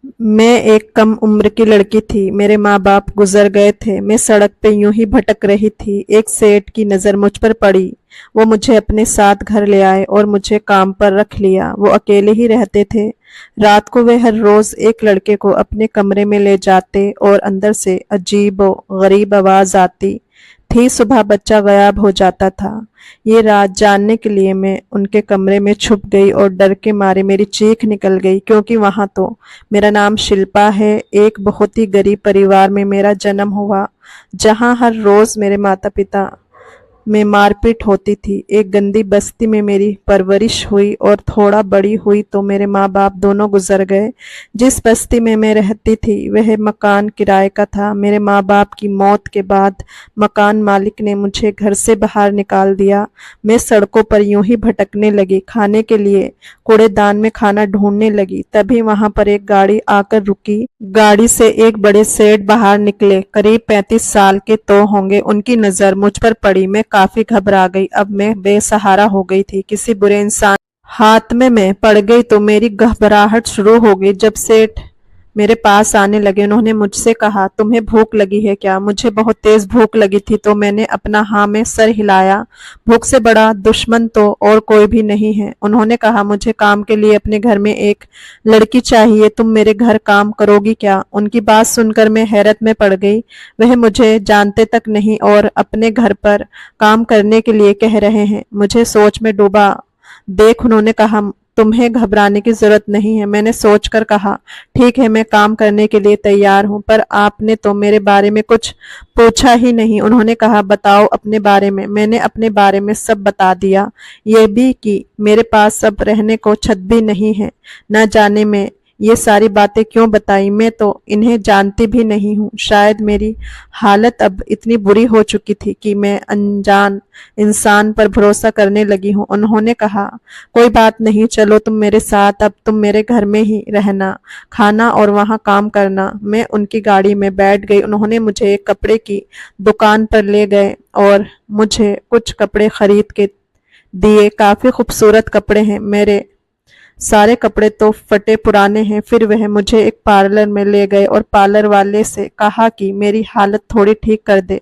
मैं एक कम उम्र की लड़की थी। मेरे माँ बाप गुजर गए थे। मैं सड़क पे यूं ही भटक रही थी। एक सेठ की नज़र मुझ पर पड़ी। वो मुझे अपने साथ घर ले आए और मुझे काम पर रख लिया। वो अकेले ही रहते थे। रात को वे हर रोज एक लड़के को अपने कमरे में ले जाते और अंदर से अजीब गरीब आवाज आती थी। सुबह बच्चा गायब हो जाता था। ये रात जानने के लिए मैं उनके कमरे में छुप गई और डर के मारे मेरी चीख निकल गई, क्योंकि वहां तो मेरा नाम शिल्पा है। एक बहुत ही गरीब परिवार में मेरा जन्म हुआ, जहां हर रोज मेरे माता पिता में मारपीट होती थी। एक गंदी बस्ती में मेरी परवरिश हुई और थोड़ा बड़ी हुई तो मेरे माँ बाप दोनों गुजर गए। जिस बस्ती में मैं रहती थी वह मकान किराए का था। मेरे माँ बाप की मौत के बाद मकान मालिक ने मुझे घर से बाहर निकाल दिया। मैं सड़कों पर यूं ही भटकने लगी, खाने के लिए कूड़ेदान में खाना ढूंढने लगी। तभी वहां पर एक गाड़ी आकर रुकी। गाड़ी से एक बड़े सेठ बाहर निकले। करीब 35 साल के तो होंगे। उनकी नजर मुझ पर पड़ी। मैं काफी घबरा गई। अब मैं बेसहारा हो गई थी। किसी बुरे इंसान हाथ में मैं पड़ गई तो मेरी घबराहट शुरू हो गई। जब सेठ मेरे पास आने लगे, उन्होंने मुझसे कहा, तुम्हें भूख लगी है क्या? मुझे बहुत तेज भूख लगी थी तो मैंने अपना हाँ में सर हिलाया। भूख से बड़ा दुश्मन तो और कोई भी नहीं है। उन्होंने कहा, मुझे काम के लिए अपने घर में एक लड़की चाहिए। तुम मेरे घर काम करोगी क्या? उनकी बात सुनकर मैं हैरत में पड़ गई। वह मुझे जानते तक नहीं और अपने घर पर काम करने के लिए कह रहे हैं। मुझे सोच में डूबा देख उन्होंने कहा, तुम्हें घबराने की जरूरत नहीं है। मैंने सोचकर कहा, ठीक है, मैं काम करने के लिए तैयार हूं, पर आपने तो मेरे बारे में कुछ पूछा ही नहीं। उन्होंने कहा, बताओ अपने बारे में। मैंने अपने बारे में सब बता दिया, ये भी कि मेरे पास अब रहने को छत भी नहीं है। न जाने मैं ये सारी बातें क्यों बताई, मैं तो इन्हें जानती भी नहीं हूँ। शायद मेरी हालत अब इतनी बुरी हो चुकी थी कि मैं अनजान इंसान पर भरोसा करने लगी हूँ। उन्होंने कहा, कोई बात नहीं, चलो तुम मेरे साथ। अब तुम मेरे घर में ही रहना, खाना और वहाँ काम करना। मैं उनकी गाड़ी में बैठ गई। उन्होंने मुझे एक कपड़े की दुकान पर ले गए और मुझे कुछ कपड़े खरीद के दिए। काफी खूबसूरत कपड़े हैं। मेरे सारे कपड़े तो फटे पुराने हैं। फिर वह मुझे एक पार्लर में ले गए और पार्लर वाले से कहा कि मेरी हालत थोड़ी ठीक कर दे।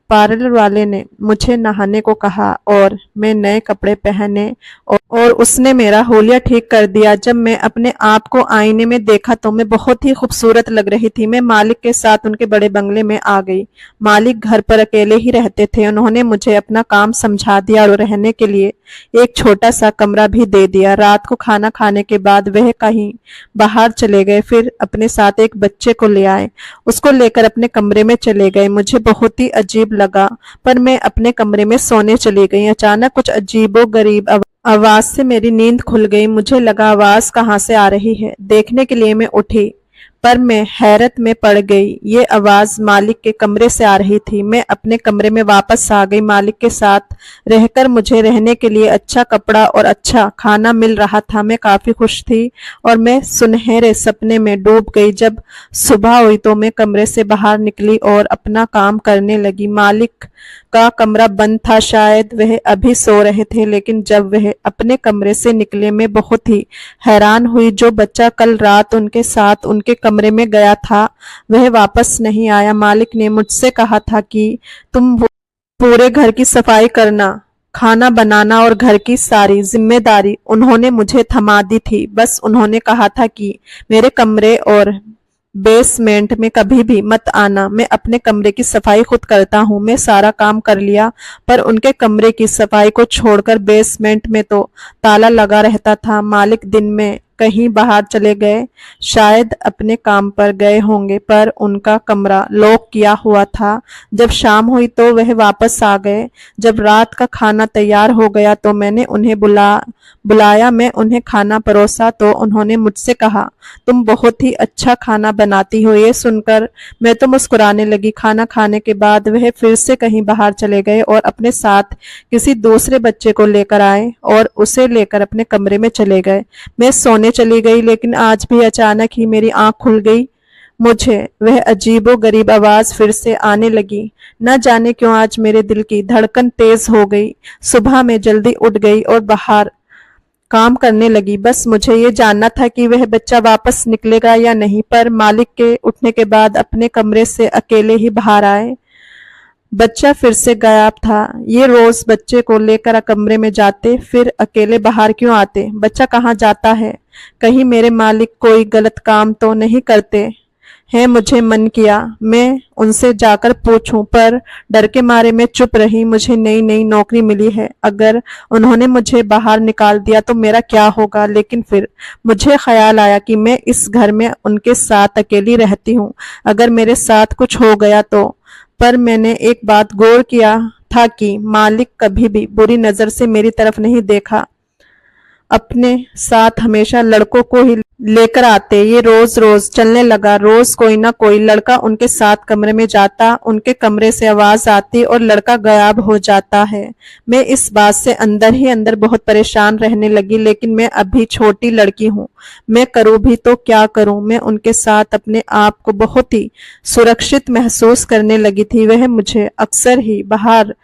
पार्लर वाले ने मुझे नहाने को कहा और मैं नए कपड़े पहने और उसने मेरा होलिया ठीक कर दिया। जब मैं अपने आप को आईने में देखा तो मैं बहुत ही खूबसूरत लग रही थी। मैं मालिक के साथ उनके बड़े बंगले में आ गई। मालिक घर पर अकेले ही रहते थे। उन्होंने मुझे अपना काम समझा दिया और रहने के लिए एक छोटा सा कमरा भी दे दिया। रात को खाना खाने के बाद वह कहीं बाहर चले गए। फिर अपने साथ एक बच्चे को ले आए। उसको लेकर अपने कमरे में चले गए। मुझे बहुत ही अजीब लगा, पर मैं अपने कमरे में सोने चली गई। अचानक कुछ अजीबो गरीब आवाज से मेरी नींद खुल गई। मुझे लगा आवाज कहाँ से आ रही है। देखने के लिए मैं उठी, पर मैं हैरत में पड़ गई। ये आवाज मालिक के कमरे से आ रही थी। मैं अपने कमरे में वापस आ गई। मालिक के साथ रहकर मुझे रहने के लिए अच्छा कपड़ा और अच्छा खाना मिल रहा था। मैं काफी खुश थी और मैं सुनहरे सपने में डूब गई। जब सुबह हुई तो मैं कमरे से बाहर निकली और अपना काम करने लगी। मालिक का कमरा बंद था। शायद वह अभी सो रहे थे, लेकिन जब वह अपने कमरे से निकले मैं बहुत ही हैरान हुई। जो बच्चा कल रात उनके साथ उनके कमरे में गया था वह वापस नहीं आया। मालिक ने मुझसे कहा था कि तुम पूरे घर की सफाई करना, खाना बनाना और घर की सारी जिम्मेदारी उन्होंने मुझे थमा दी थी। बस उन्होंने कहा था कि मेरे कमरे और बेसमेंट में कभी भी मत आना। मैं अपने कमरे की सफाई खुद करता हूँ। मैं सारा काम कर लिया, पर उनके कमरे की सफाई को छोड़कर बेसमेंट में तो ताला लगा रहता था। मालिक दिन में कहीं बाहर चले गए, शायद अपने काम पर गए होंगे, पर उनका कमरा लॉक किया हुआ था। जब शाम हुई तो वह वापस आ गए। जब रात का खाना तैयार हो गया तो मैंने उन्हें बुलाया। मैं उन्हें खाना परोसा तो उन्होंने मुझसे कहा, तुम बहुत ही अच्छा खाना बनाती हो। ये सुनकर मैं तो मुस्कुराने लगी। खाना खाने के बाद वह फिर से कहीं बाहर चले गए और अपने साथ किसी दूसरे बच्चे को लेकर आए और उसे लेकर अपने कमरे में चले गए। मैं सोने चली गई, लेकिन आज भी अचानक ही मेरी आंख खुल गई। मुझे वह अजीबो गरीब आवाज फिर से आने लगी। न जाने क्यों आज मेरे दिल की धड़कन तेज हो गई। सुबह मैं जल्दी उठ गई और बाहर काम करने लगी। बस मुझे ये जानना था कि वह बच्चा वापस निकलेगा या नहीं, पर मालिक के उठने के बाद अपने कमरे से अकेले ही बाहर आए। बच्चा फिर से गायब था। ये रोज बच्चे को लेकर कमरे में जाते, फिर अकेले बाहर क्यों आते? बच्चा कहाँ जाता है? कहीं मेरे मालिक कोई गलत काम तो नहीं करते हैं? मुझे मन किया मैं उनसे जाकर पूछूं, पर डर के मारे मैं चुप रही। मुझे नई नई नौकरी मिली है, अगर उन्होंने मुझे बाहर निकाल दिया तो मेरा क्या होगा? लेकिन फिर मुझे ख्याल आया कि मैं इस घर में उनके साथ अकेली रहती हूँ, अगर मेरे साथ कुछ हो गया तो। पर मैंने एक बात गौर किया था कि मालिक कभी भी बुरी नजर से मेरी तरफ नहीं देखा। अपने साथ हमेशा लड़कों को ही लेकर आते। ये रोज रोज चलने लगा। रोज कोई ना कोई लड़का उनके साथ कमरे में जाता, उनके कमरे से आवाज आती और लड़का गायब हो जाता है। मैं इस बात से अंदर ही अंदर बहुत परेशान रहने लगी, लेकिन मैं अभी छोटी लड़की हूँ, मैं करूँ भी तो क्या करूँ? मैं उनके साथ अपने आप को बहुत ही सुरक्षित महसूस करने लगी थी। वह मुझे अक्सर ही बाहर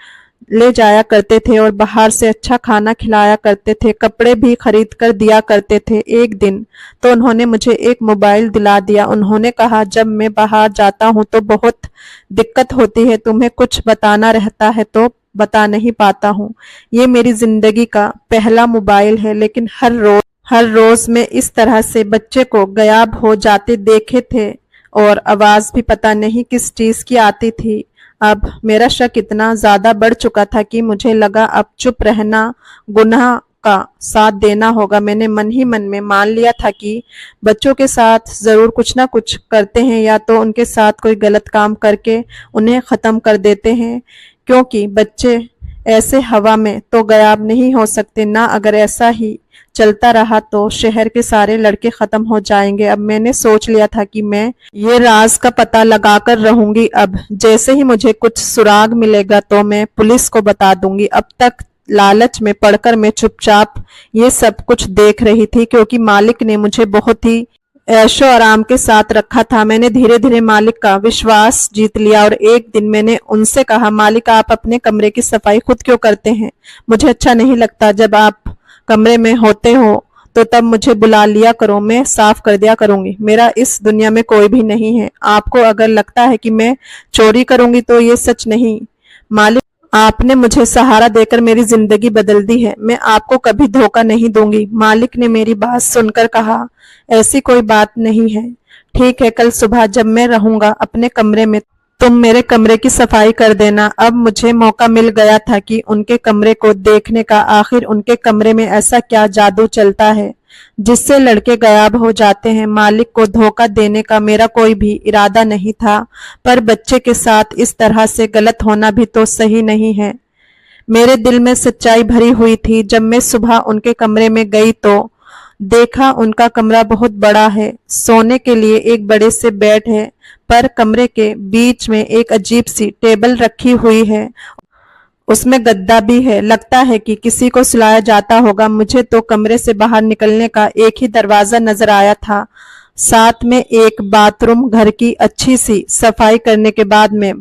ले जाया करते थे और बाहर से अच्छा खाना खिलाया करते थे, कपड़े भी खरीद कर दिया करते थे। एक दिन तो उन्होंने मुझे एक मोबाइल दिला दिया। उन्होंने कहा, जब मैं बाहर जाता हूँ तो बहुत दिक्कत होती है, तुम्हें कुछ बताना रहता है तो बता नहीं पाता हूँ। ये मेरी जिंदगी का पहला मोबाइल है, लेकिन हर रोज मैं इस तरह से बच्चे को गायब हो जाते देखे थे और आवाज भी पता नहीं किस चीज की आती थी। अब मेरा शक इतना ज्यादा बढ़ चुका था कि मुझे लगा अब चुप रहना गुनाह का साथ देना होगा। मैंने मन ही मन में मान लिया था कि बच्चों के साथ जरूर कुछ ना कुछ करते हैं, या तो उनके साथ कोई गलत काम करके उन्हें खत्म कर देते हैं, क्योंकि बच्चे ऐसे हवा में तो गायब नहीं हो सकते ना। अगर ऐसा ही चलता रहा तो शहर के सारे लड़के खत्म हो जाएंगे। अब मैंने सोच लिया था कि मैं ये राज का पता लगाकर रहूंगी। अब जैसे ही मुझे कुछ सुराग मिलेगा तो मैं पुलिस को बता दूंगी। अब तक लालच में पड़कर मैं चुपचाप ये सब कुछ देख रही थी, क्योंकि मालिक ने मुझे बहुत ही ऐशो आराम के साथ रखा था। मैंने धीरे धीरे मालिक का विश्वास जीत लिया और एक दिन मैंने उनसे कहा, मालिक आप अपने कमरे की सफाई खुद क्यों करते हैं? मुझे अच्छा नहीं लगता। जब आप कमरे में होते हो तो तब मुझे बुला लिया करो, मैं साफ कर दिया करूंगी। मेरा इस दुनिया में कोई भी नहीं है। आपको अगर लगता है कि मैं चोरी करूंगी तो ये सच नहीं। मालिक, आपने मुझे सहारा देकर मेरी जिंदगी बदल दी है, मैं आपको कभी धोखा नहीं दूंगी। मालिक ने मेरी बात सुनकर कहा, ऐसी कोई बात नहीं है। ठीक है, कल सुबह जब मैं रहूंगा अपने कमरे में तुम मेरे कमरे की सफाई कर देना। अब मुझे मौका मिल गया था कि उनके कमरे को देखने का। आखिर उनके कमरे में ऐसा क्या जादू चलता है जिससे लड़के गायब हो जाते हैं? मालिक को धोखा देने का मेरा कोई भी इरादा नहीं था, पर बच्चे के साथ इस तरह से गलत होना भी तो सही नहीं है। मेरे दिल में सच्चाई भरी हुई थी। जब मैं सुबह उनके कमरे में गई तो देखा उनका कमरा बहुत बड़ा है। सोने के लिए एक बड़े से बेड है, पर कमरे के बीच में एक अजीब सी टेबल रखी हुई है, उसमें गद्दा भी है। लगता है कि किसी को सुलाया जाता होगा। मुझे तो कमरे से बाहर निकलने का एक ही दरवाजा नजर आया था, साथ में एक बाथरूम। घर की अच्छी सी सफाई करने के बाद में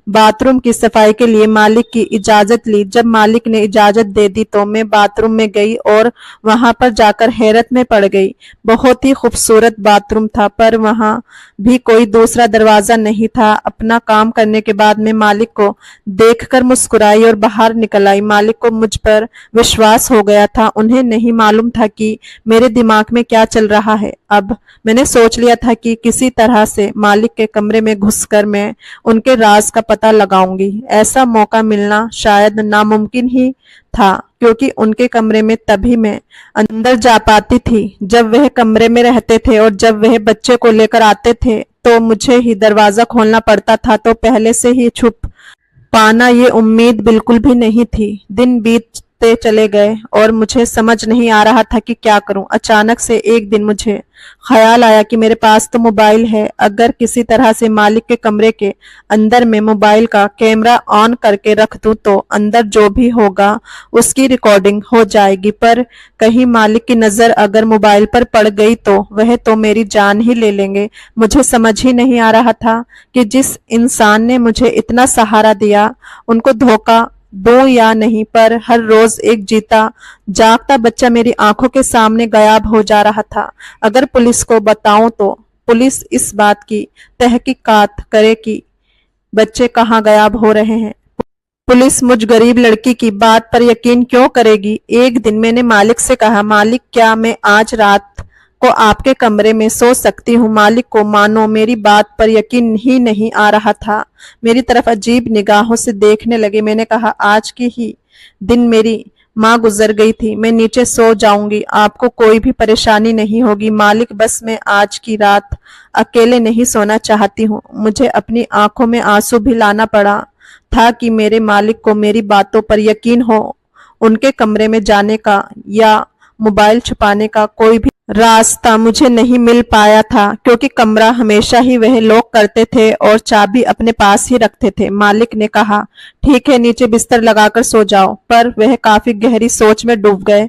बाथरूम की सफाई के लिए मालिक की इजाजत ली। जब मालिक ने इजाजत दे दी तो मैं बाथरूम में गई और वहां पर जाकर हैरत में पड़ गई। बहुत ही खूबसूरत बाथरूम था, पर वहां भी कोई दूसरा दरवाजा नहीं था। अपना काम करने के बाद मैं मालिक को देखकर मुस्कुराई और बाहर निकल आई। मालिक को मुझ पर विश्वास हो गया था। उन्हें नहीं मालूम था कि मेरे दिमाग में क्या चल रहा है। अब मैंने सोच लिया था कि किसी तरह से मालिक के कमरे में घुसकर मैं उनके राज का पता लगाऊंगी। ऐसा मौका मिलना शायद नामुमकिन ही था, क्योंकि उनके कमरे में तभी मैं अंदर जा पाती थी जब वह कमरे में रहते थे, और जब वह बच्चे को लेकर आते थे तो मुझे ही दरवाजा खोलना पड़ता था। तो पहले से ही छुप पाना ये उम्मीद बिल्कुल भी नहीं थी। दिन बीतते चले गए और मुझे समझ नहीं आ रहा था कि क्या करूं। अचानक से एक दिन मुझे ख्याल आया कि मेरे पास तो मोबाइल है, अगर किसी तरह से मालिक के कमरे के अंदर में मोबाइल का कैमरा ऑन करके रख दूं तो अंदर जो भी होगा उसकी रिकॉर्डिंग हो जाएगी। पर कहीं मालिक की नजर अगर मोबाइल पर पड़ गई तो वह तो मेरी जान ही ले लेंगे। मुझे समझ ही नहीं आ रहा था कि जिस इंसान ने मुझे इतना सहारा दिया उनको धोखा दूं या नहीं, पर हर रोज एक जीता जागता बच्चा मेरी आंखों के सामने गायब हो जा रहा था। अगर पुलिस को बताऊं तो पुलिस इस बात की तहकीकात करे कि बच्चे कहाँ गायब हो रहे हैं। पुलिस मुझ गरीब लड़की की बात पर यकीन क्यों करेगी। एक दिन मैंने मालिक से कहा, मालिक क्या मैं आज रात को आपके कमरे में सो सकती हूँ। मालिक को मानो मेरी बात पर यकीन ही नहीं आ रहा था, मेरी तरफ अजीब निगाहों से देखने लगे। मैंने कहा, आज की ही दिन मेरी माँ गुजर गई थी, मैं नीचे सो जाऊंगी, आपको कोई भी परेशानी नहीं होगी। मालिक बस मैं आज की रात अकेले नहीं सोना चाहती हूँ। मुझे अपनी आंखों में आंसू भी लाना पड़ा था कि मेरे मालिक को मेरी बातों पर यकीन हो। उनके कमरे में जाने का या मोबाइल छुपाने का कोई भी रास्ता मुझे नहीं मिल पाया था, क्योंकि कमरा हमेशा ही वह लॉक करते थे और चाबी अपने पास ही रखते थे। मालिक ने कहा, ठीक है, नीचे बिस्तर लगाकर सो जाओ, पर वह काफी गहरी सोच में डूब गए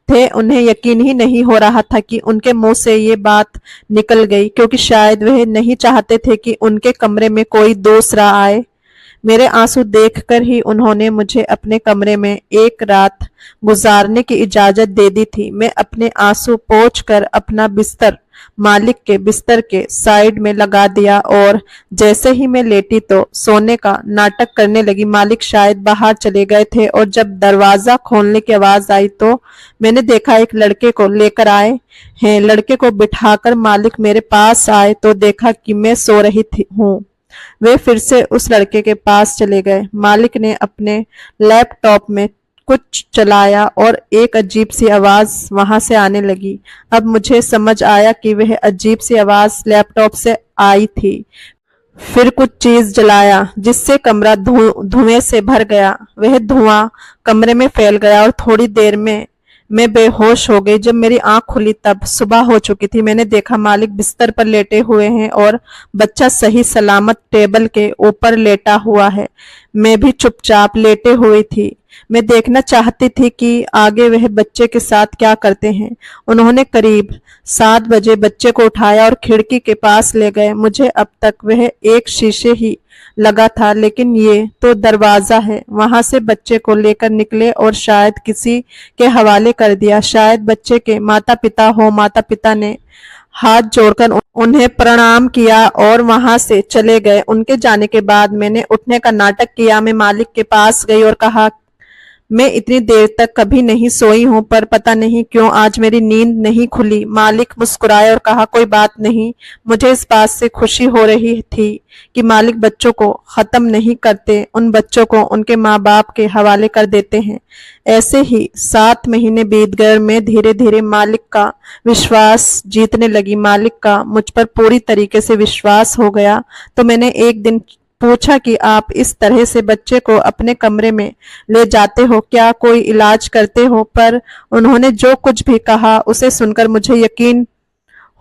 थे। उन्हें यकीन ही नहीं हो रहा था कि उनके मुंह से ये बात निकल गई, क्योंकि शायद वह नहीं चाहते थे कि उनके कमरे में कोई दूसरा आए। मेरे आंसू देखकर ही उन्होंने मुझे अपने कमरे में एक रात गुजारने की इजाजत दे दी थी। मैं अपने आंसू पोंछकर अपना बिस्तर मालिक के बिस्तर के साइड में लगा दिया और जैसे ही मैं लेटी तो सोने का नाटक करने लगी। मालिक शायद बाहर चले गए थे और जब दरवाजा खोलने की आवाज आई तो मैंने देखा एक लड़के को लेकर आए हैं। लड़के को बिठाकर मालिक मेरे पास आए तो देखा कि मैं सो रही हूँ। वे फिर से उस लड़के के पास चले गए। मालिक ने अपने लैपटॉप में कुछ चलाया और एक अजीब सी आवाज वहां से आने लगी। अब मुझे समझ आया कि वह अजीब सी आवाज लैपटॉप से आई थी। फिर कुछ चीज जलाया जिससे कमरा धुएं से भर गया। वह धुआं कमरे में फैल गया और थोड़ी देर में मैं बेहोश हो गई। जब मेरी आंख खुली तब सुबह हो चुकी थी। मैंने देखा मालिक बिस्तर पर लेटे हुए हैं और बच्चा सही सलामत टेबल के ऊपर लेटा हुआ है। मैं भी चुपचाप लेटे हुई थी। मैं देखना चाहती थी कि आगे वह बच्चे के साथ क्या करते हैं। उन्होंने करीब 7 बजे बच्चे को उठाया और खिड़की के पास ले गए। मुझे अब तक वह एक शीशे ही लगा था, लेकिन ये तो दरवाजा है। वहां से बच्चे को लेकर निकले और शायद किसी के हवाले कर दिया। शायद बच्चे के माता पिता हो। माता पिता ने हाथ जोड़कर उन्हें प्रणाम किया और वहां से चले गए। उनके जाने के बाद मैंने उठने का नाटक किया। मैं मालिक के पास गई और कहा, मैं इतनी देर तक कभी नहीं सोई हूं, पर पता नहीं क्यों आज मेरी नींद नहीं खुली। मालिक मुस्कुराए और कहा, कोई बात नहीं। मुझे इस बात से खुशी हो रही थी कि मालिक बच्चों को खत्म नहीं करते, उन बच्चों को उनके माँ बाप के हवाले कर देते हैं। ऐसे ही 7 महीने बीत गए और मैं धीरे धीरे मालिक का विश्वास जीतने लगी। मालिक का मुझ पर पूरी तरीके से विश्वास हो गया। तो मैंने एक दिन पूछा कि आप इस तरह से बच्चे को अपने कमरे में ले जाते हो, क्या कोई इलाज करते हो? पर उन्होंने जो कुछ भी कहा उसे सुनकर मुझे यकीन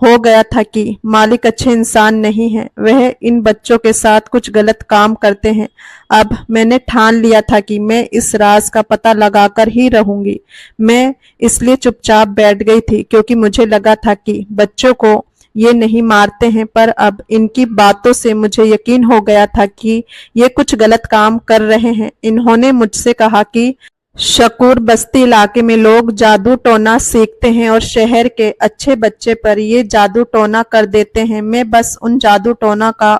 हो गया था कि मालिक अच्छे इंसान नहीं हैं। वह इन बच्चों के साथ कुछ गलत काम करते हैं। अब मैंने ठान लिया था कि मैं इस राज का पता लगाकर ही रहूंगी। मैं इसलिए चुपचाप बैठ गई थी क्योंकि मुझे लगा था कि बच्चों को ये नहीं मारते हैं, पर अब इनकी बातों से मुझे यकीन हो गया था कि ये कुछ गलत काम कर रहे हैं। इन्होंने मुझसे कहा कि शकूर बस्ती इलाके में लोग जादू टोना सीखते हैं और शहर के अच्छे बच्चे पर ये जादू टोना कर देते हैं। मैं बस उन जादू टोना का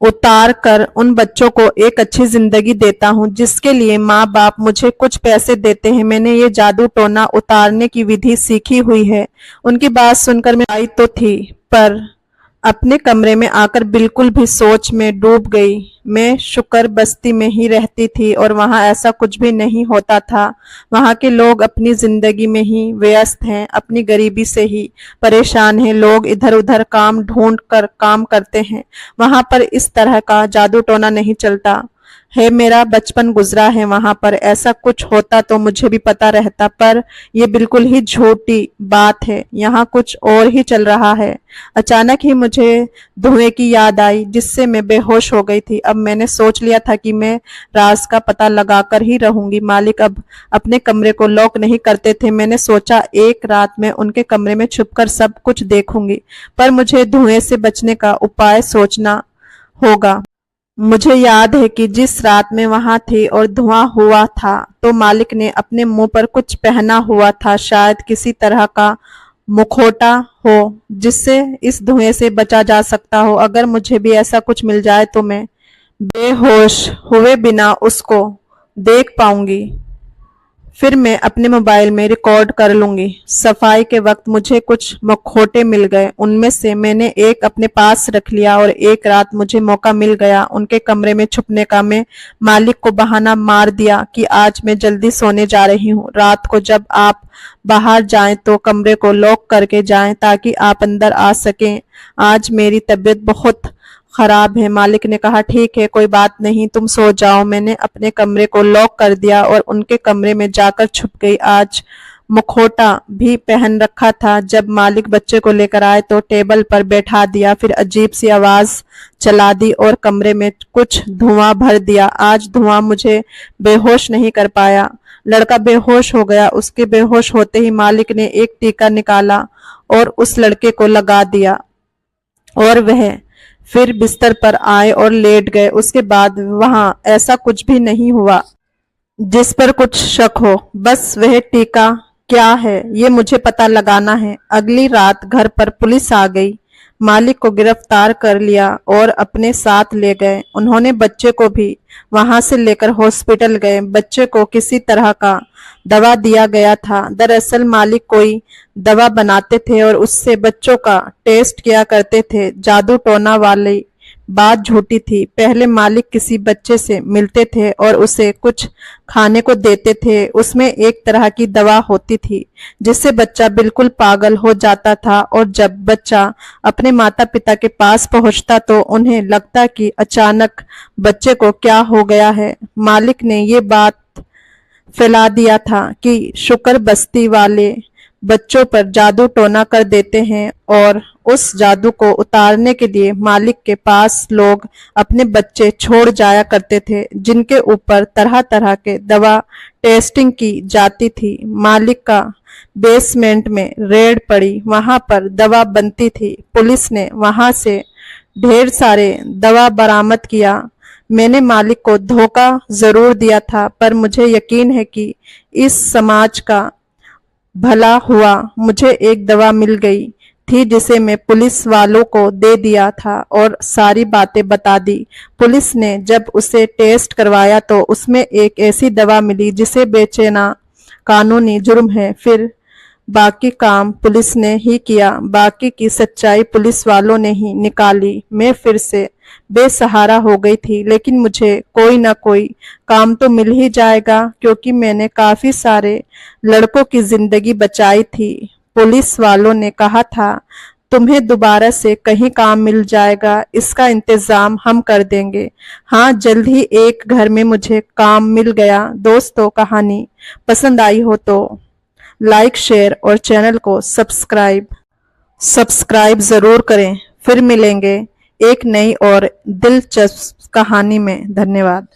उतार कर उन बच्चों को एक अच्छी जिंदगी देता हूँ, जिसके लिए माँ बाप मुझे कुछ पैसे देते हैं। मैंने ये जादू टोना उतारने की विधि सीखी हुई है। उनकी बात सुनकर मैं आई तो थी, पर अपने कमरे में आकर बिल्कुल भी सोच में डूब गई। मैं शुक्र बस्ती में ही रहती थी और वहां ऐसा कुछ भी नहीं होता था। वहां के लोग अपनी जिंदगी में ही व्यस्त हैं, अपनी गरीबी से ही परेशान हैं। लोग इधर उधर काम ढूंढ कर काम करते हैं। वहां पर इस तरह का जादू टोना नहीं चलता है। मेरा बचपन गुजरा है वहां पर। ऐसा कुछ होता तो मुझे भी पता रहता, पर यह बिल्कुल ही झूठी बात है। यहाँ कुछ और ही चल रहा है। अचानक ही मुझे धुएं की याद आई जिससे मैं बेहोश हो गई थी। अब मैंने सोच लिया था कि मैं राज का पता लगाकर ही रहूंगी। मालिक अब अपने कमरे को लॉक नहीं करते थे। मैंने सोचा एक रात में उनके कमरे में छुपकर सब कुछ देखूंगी, पर मुझे धुएं से बचने का उपाय सोचना होगा। मुझे याद है कि जिस रात मैं वहां थी और धुआं हुआ था तो मालिक ने अपने मुंह पर कुछ पहना हुआ था, शायद किसी तरह का मुखौटा हो जिससे इस धुएं से बचा जा सकता हो। अगर मुझे भी ऐसा कुछ मिल जाए तो मैं बेहोश हुए बिना उसको देख पाऊंगी, फिर मैं अपने मोबाइल में रिकॉर्ड कर लूंगी। सफाई के वक्त मुझे कुछ मखौटे मिल गए, उनमें से मैंने एक अपने पास रख लिया और एक रात मुझे मौका मिल गया उनके कमरे में छुपने का। मैं मालिक को बहाना मार दिया कि आज मैं जल्दी सोने जा रही हूँ। रात को जब आप बाहर जाएं तो कमरे को लॉक करके जाएं ताकि आप अंदर आ सकें। आज मेरी तबीयत बहुत खराब है। मालिक ने कहा, ठीक है, कोई बात नहीं, तुम सो जाओ। मैंने अपने कमरे को लॉक कर दिया और उनके कमरे में जाकर छुप गई। आज मुखौटा भी पहन रखा था। जब मालिक बच्चे को लेकर आए तो टेबल पर बैठा दिया, फिर अजीब सी आवाज चला दी और कमरे में कुछ धुआं भर दिया। आज धुआं मुझे बेहोश नहीं कर पाया। लड़का बेहोश हो गया। उसके बेहोश होते ही मालिक ने एक टीका निकाला और उस लड़के को लगा दिया और वह फिर बिस्तर पर आए और लेट गए। उसके बाद वहां ऐसा कुछ भी नहीं हुआ जिस पर कुछ शक हो। बस वह टीका क्या है ये मुझे पता लगाना है। अगली रात घर पर पुलिस आ गई। मालिक को गिरफ्तार कर लिया और अपने साथ ले गए। उन्होंने बच्चे को भी वहां से लेकर हॉस्पिटल गए। बच्चे को किसी तरह का दवा दिया गया था। दरअसल मालिक कोई दवा बनाते थे और उससे बच्चों का टेस्ट किया करते थे। जादू टोना वाली बात झूठी थी। पहले मालिक किसी बच्चे से मिलते थे और उसे कुछ खाने को देते थे। उसमें एक तरह की दवा होती थी जिससे बच्चा बिल्कुल पागल हो जाता था और जब बच्चा अपने माता पिता के पास पहुंचता तो उन्हें लगता कि अचानक बच्चे को क्या हो गया है। मालिक ने ये बात फैला दिया था कि शुक्र बस्ती वाले बच्चों पर जादू टोना कर देते हैं और उस जादू को उतारने के लिए मालिक के पास लोग अपने बच्चे छोड़ जाया करते थे जिनके ऊपर तरह तरह के दवा टेस्टिंग की जाती थी। मालिक का बेसमेंट में रेड पड़ी, वहां पर दवा बनती थी। पुलिस ने वहां से ढेर सारे दवा बरामद किया। मैंने मालिक को धोखा जरूर दिया था पर मुझे यकीन है कि इस समाज का भला हुआ। मुझे एक दवा मिल गई थी जिसे मैं पुलिस वालों को दे दिया था और सारी बातें बता दी। पुलिस ने जब उसे टेस्ट करवाया तो उसमें एक ऐसी दवा मिली जिसे बेचना कानूनी जुर्म है। फिर बाकी काम पुलिस ने ही किया। बाकी की सच्चाई पुलिस वालों ने ही निकाली। मैं फिर से बेसहारा हो गई थी, लेकिन मुझे कोई ना कोई काम तो मिल ही जाएगा क्योंकि मैंने काफी सारे लड़कों की जिंदगी बचाई थी। पुलिस वालों ने कहा था, तुम्हें दोबारा से कहीं काम मिल जाएगा, इसका इंतजाम हम कर देंगे। हाँ, जल्द ही एक घर में मुझे काम मिल गया। दोस्तों, कहानी पसंद आई हो तो लाइक, शेयर और चैनल को सब्सक्राइब जरूर करें। फिर मिलेंगे एक नई और दिलचस्प कहानी में। धन्यवाद।